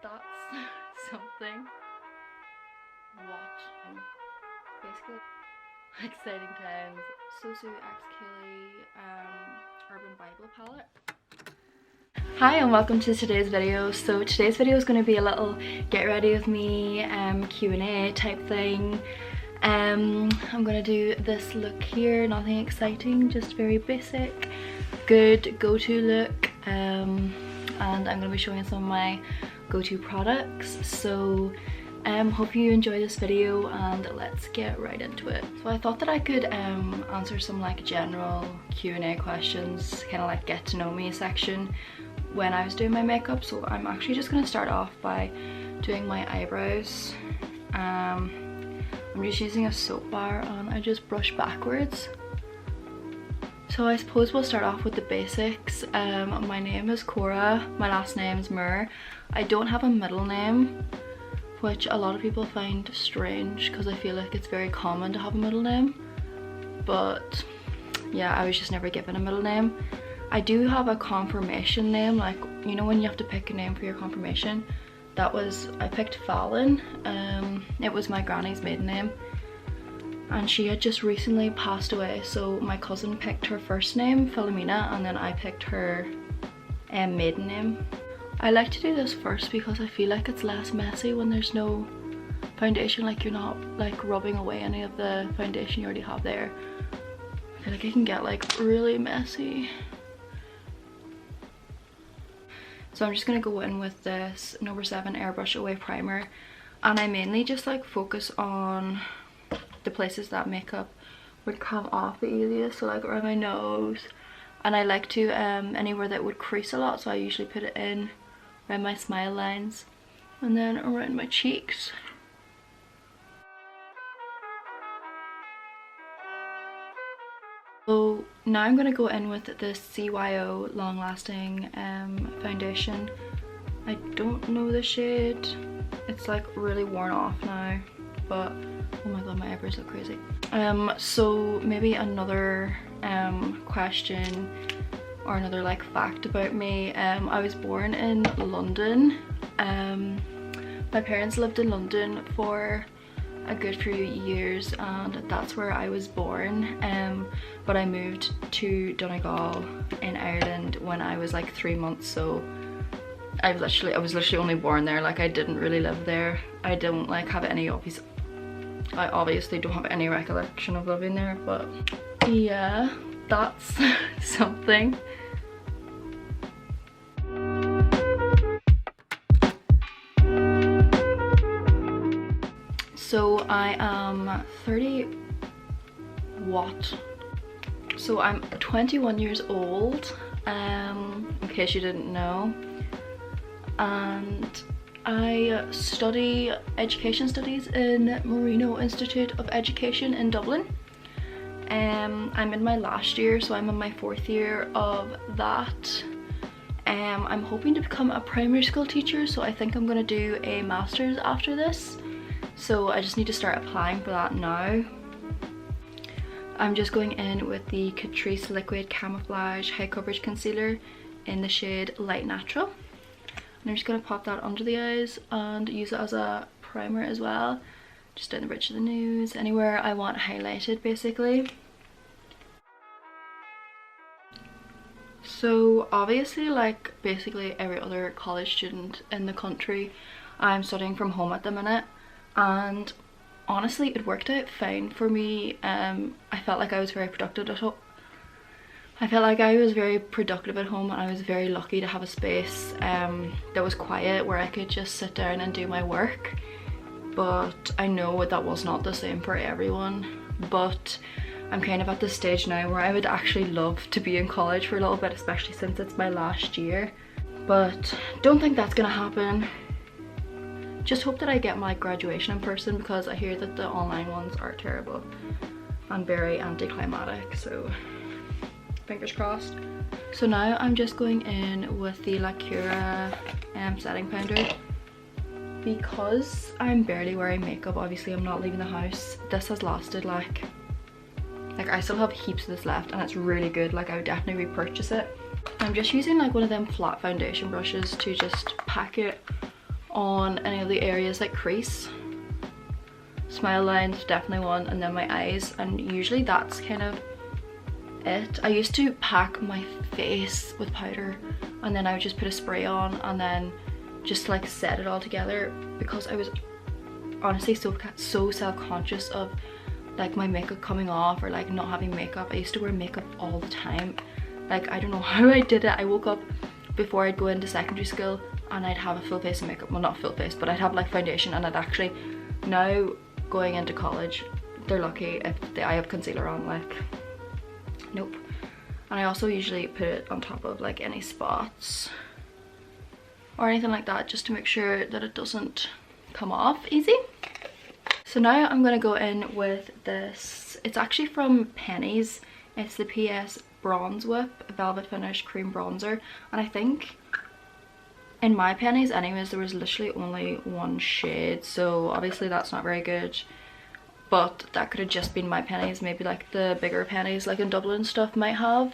that's something. What? Basically, exciting times. Sosu X Kelly Urban Bible palette. Hi and welcome to today's video. So today's video is going to be a little get ready with me Q&A type thing. I'm going to do this look here, nothing exciting, just very basic, good go-to look, and I'm going to be showing some of my go-to products. So hope you enjoy this video and let's get right into it. So I thought that I could answer some like general Q&A questions, kind of like get to know me section when I was doing my makeup. So I'm actually just going to start off by doing my eyebrows. I'm just using a soap bar and I just brush backwards. So I suppose we'll start off with the basics. My name is Cora, my last name is Mur. I don't have a middle name, which a lot of people find strange because I feel like it's very common to have a middle name. But yeah, I was just never given a middle name. I do have a confirmation name, like, you know when you have to pick a name for your confirmation? I picked Fallon. It was my granny's maiden name and she had just recently passed away, so my cousin picked her first name, Philomena, and then I picked her maiden name. I like to do this first because I feel like it's less messy when there's no foundation, like you're not like rubbing away any of the foundation you already have there. I feel like it can get like really messy. So I'm just going to go in with this No. 7 Airbrush Away Primer, and I mainly just like focus on the places that makeup would come off the easiest, so like around my nose, and I like to anywhere that would crease a lot, so I usually put it in around my smile lines and then around my cheeks. So now I'm going to go in with this CYO Long Lasting foundation. I don't know the shade, it's like really worn off now, but oh my god, my eyebrows look crazy. So maybe another question or another like fact about me. I was born in London. My parents lived in London for a good few years and that's where I was born, but I moved to Donegal in Ireland when I was like 3 months, so I was literally only born there. Like I didn't really live there. I don't like have any I obviously don't have any recollection of living there, but yeah, that's something. So I am 30 what? So I'm 21 years old, in case you didn't know, and I study education studies in Marino Institute of Education in Dublin. I'm in my last year, so I'm in my 4th year of that. I'm hoping to become a primary school teacher, so I think I'm going to do a master's after this. So I just need to start applying for that now. I'm just going in with the Catrice Liquid Camouflage High Coverage Concealer in the shade Light Natural. And I'm just going to pop that under the eyes and use it as a primer as well. Just down the bridge of the nose, anywhere I want highlighted basically. So obviously, like basically every other college student in the country, I'm studying from home at the minute. And honestly, it worked out fine for me. I felt like I was very productive at home. I felt like I was very productive at home, and I was very lucky to have a space that was quiet where I could just sit down and do my work. But I know that was not the same for everyone. But I'm kind of at this stage now where I would actually love to be in college for a little bit, especially since it's my last year. But don't think that's gonna happen. Just hope that I get my graduation in person, because I hear that the online ones are terrible and very anticlimactic, so fingers crossed. So now I'm just going in with the Cora setting powder. Because I'm barely wearing makeup, obviously I'm not leaving the house, this has lasted like I still have heaps of this left and it's really good. Like I would definitely repurchase it. I'm just using like one of them flat foundation brushes to just pack it on any of the areas that crease. Smile lines, definitely one, and then my eyes, and usually that's kind of it. I used to pack my face with powder and then I would just put a spray on and then just like set it all together, because I was honestly so self-conscious of like my makeup coming off or like not having makeup. I used to wear makeup all the time. Like, I don't know how I did it. I woke up before I'd go into secondary school and I'd have a full face of makeup. Well, not full face, but I'd have like foundation, and I'd actually, now going into college, they're lucky if I have concealer on, like, nope. And I also usually put it on top of like any spots or anything like that, just to make sure that it doesn't come off easy. So now I'm gonna go in with this. It's actually from Penny's. It's the PS Bronze Whip Velvet Finish Cream Bronzer, and I think in my Penny's anyways there was literally only one shade, so obviously that's not very good. But that could have just been my Penny's. Maybe like the bigger Penny's like in Dublin and stuff might have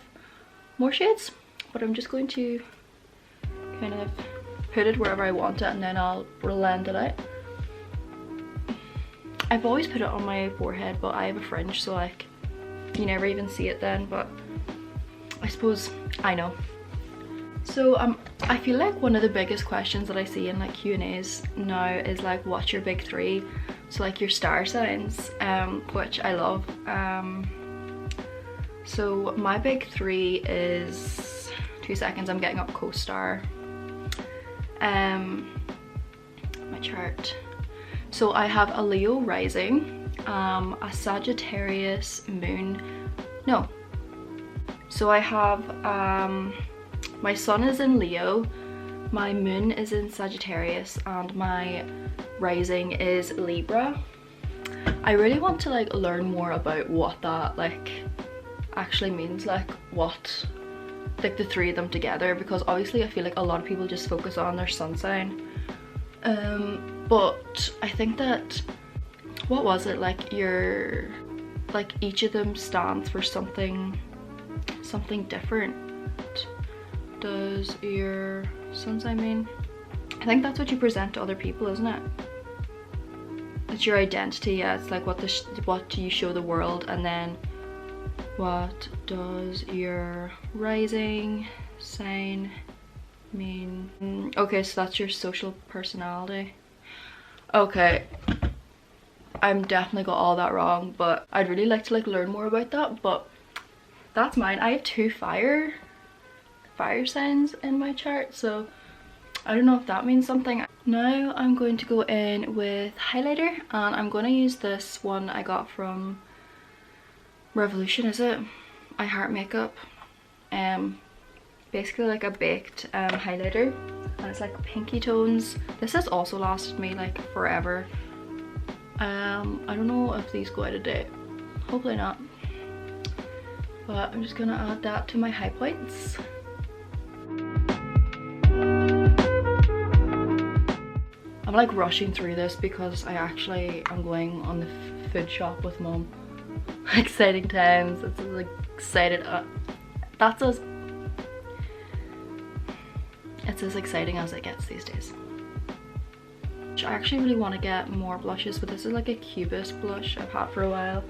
more shades. But I'm just going to kind of put it wherever I want it and then I'll blend it out. I've always put it on my forehead, but I have a fringe, so like you never even see it then, but I suppose I know. So I feel like one of the biggest questions that I see in like Q&As now is like, what's your big three? So like your star signs, which I love. So my big three is, 2 seconds, I'm getting up co-star. My chart. So I have a Leo rising, a Sagittarius moon, no. So I have, my sun is in Leo, my moon is in Sagittarius, and my rising is Libra. I really want to like learn more about what that like actually means, like what like the three of them together, because obviously I feel like a lot of people just focus on their sun sign. But I think that, what was it, like your, like each of them stands for something different. Does your sun sign mean? I think that's what you present to other people, isn't it? It's your identity. Yeah, it's like what do you show the world, and then what does your rising sign mean? Okay, so that's your social personality. Okay, I'm definitely got all that wrong, but I'd really like to like learn more about that. But that's mine. I have 2 fire signs in my chart, so I don't know if that means something. Now I'm going to go in with highlighter, and I'm going to use this one I got from Revolution, is it? I Heart Makeup. Basically like a baked highlighter, and it's like pinky tones. This has also lasted me like forever. I don't know if these go out of date, hopefully not, but I'm just gonna add that to my high points. I'm like rushing through this because I actually am going on the food shop with mom. Exciting times. It's as excited. That's as. It's as exciting as it gets these days. I actually really want to get more blushes, but this is like a Cubist blush I've had for a while.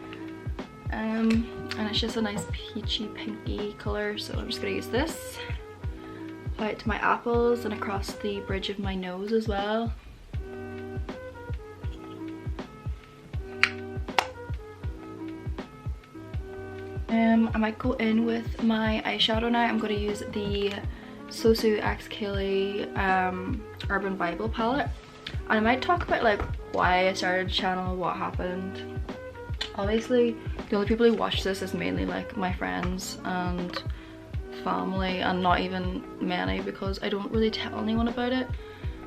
And it's just a nice peachy pinky colour, so I'm just gonna use this. Apply it to my apples and across the bridge of my nose as well. I might go in with my eyeshadow now. I'm going to use the Sosu X Kaylee Urban Bible palette, and I might talk about like why I started the channel, what happened. Obviously the only people who watch this is mainly like my friends and family, and not even many, because I don't really tell anyone about it,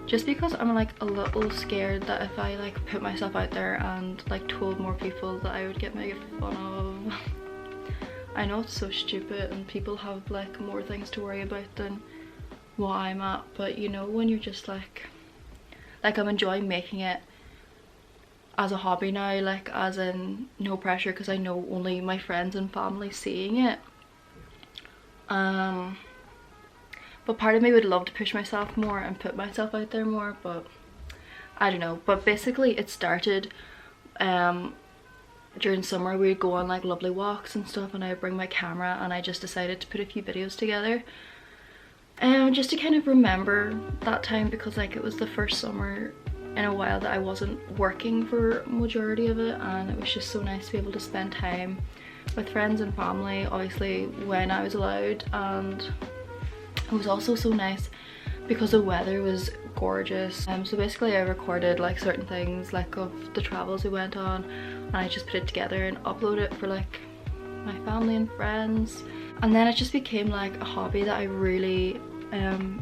just because I'm like a little scared that if I like put myself out there and like told more people that I would get made fun of. I know it's so stupid and people have like more things to worry about than what I'm at, but you know, when you're just like I'm enjoying making it as a hobby now, like as in no pressure, because I know only my friends and family seeing it. But part of me would love to push myself more and put myself out there more, but I don't know, but basically it started during summer. We'd go on like lovely walks and stuff, and I'd bring my camera, and I just decided to put a few videos together just to kind of remember that time, because like it was the first summer in a while that I wasn't working for majority of it, and it was just so nice to be able to spend time with friends and family, obviously when I was allowed. And it was also so nice because the weather was gorgeous. So basically I recorded like certain things like of the travels we went on, and I just put it together and uploaded it for like my family and friends, and then it just became like a hobby that I really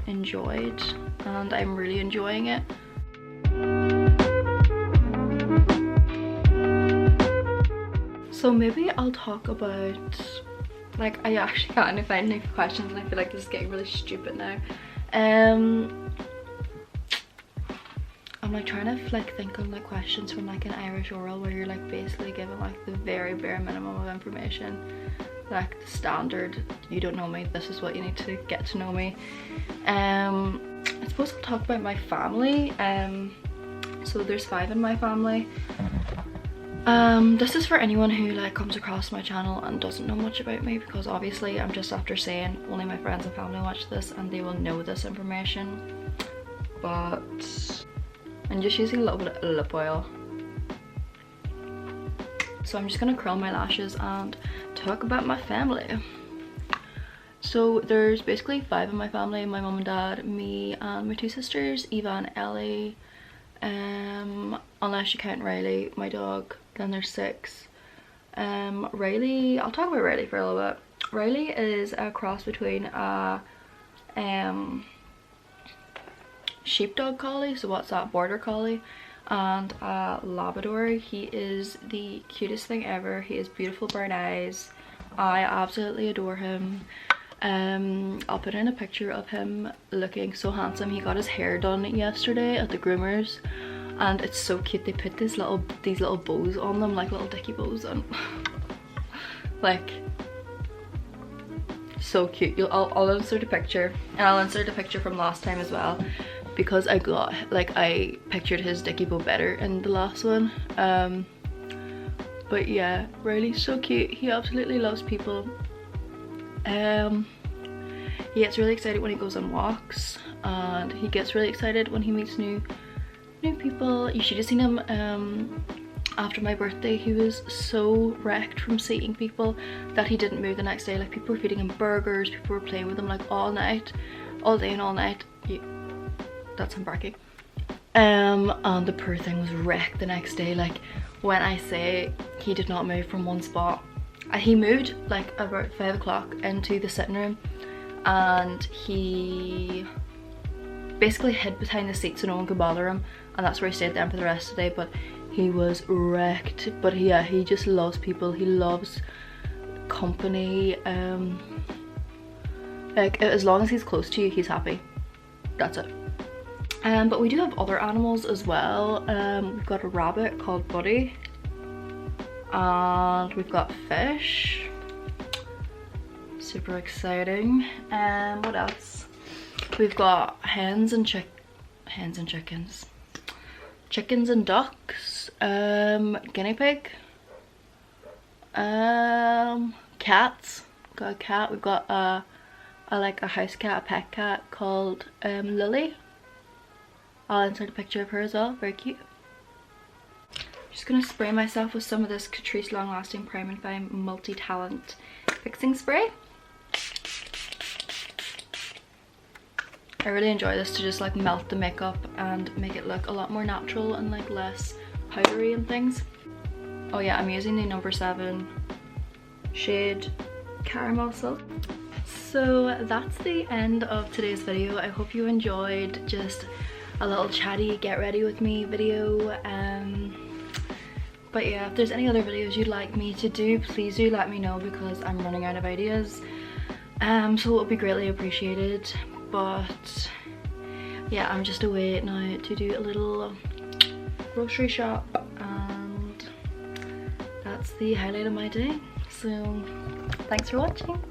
enjoyed, and I'm really enjoying it. So maybe I'll talk about, like, I actually can't find any questions, and I feel like this is getting really stupid now. I'm like trying to like think of like questions from like an Irish oral where you're like basically given like the very bare minimum of information, like the standard, you don't know me, this is what you need to get to know me. I suppose I'll talk about my family. So there's 5 in my family. This is for anyone who like comes across my channel and doesn't know much about me, because obviously I'm just after saying only my friends and family watch this and they will know this information, but I'm just using a little bit of lip oil. So I'm just gonna curl my lashes and talk about my family. So there's basically 5 in my family: my mum and dad, me, and my 2 sisters, Eva and Ellie. Unless you count Riley, my dog, then there's 6. Riley, I'll talk about Riley for a little bit. Riley is a cross between a sheepdog collie, so what's that, border collie, and a Labrador. He is the cutest thing ever. He has beautiful brown eyes. I absolutely adore him. I'll put in a picture of him looking so handsome. He got his hair done yesterday at the groomers, and it's so cute. They put these little bows on them, like little dicky bows, and like so cute. I'll insert a picture, and I'll insert a picture from last time as well, because I pictured his dicky bow better in the last one. But yeah, Riley's so cute. He absolutely loves people. He gets really excited when he goes on walks, and he gets really excited when he meets new people. You should have seen him after my birthday. He was so wrecked from seeing people that he didn't move the next day. Like, people were feeding him burgers, people were playing with him like all day and all night. That's him barking. And the poor thing was wrecked the next day. Like, when I say he did not move from one spot, he moved like about 5 o'clock into the sitting room, and he basically hid behind the seat so no one could bother him, and that's where he stayed then for the rest of the day. But he was wrecked. But yeah, he just loves people. He loves company. Like, as long as he's close to you, he's happy. That's it. But we do have other animals as well. We've got a rabbit called Buddy, and we've got fish. Super exciting. What else? We've got hens and chickens, chickens and ducks, guinea pig, cats. Got a cat. We've got a house cat, a pet cat called Lily. I'll insert a picture of her as well. Very cute. Just gonna spray myself with some of this Catrice Long Lasting Prime and Fine Multi-Talent Fixing Spray. I really enjoy this to just like melt the makeup and make it look a lot more natural and like less powdery and things. Oh yeah, I'm using the number 7 shade Caramel Silk. So that's the end of today's video. I hope you enjoyed just a little chatty get ready with me video. But yeah, if there's any other videos you'd like me to do, please do let me know, because I'm running out of ideas. So it would be greatly appreciated. But yeah, I'm just away now to do a little grocery shop, and that's the highlight of my day. So thanks for watching.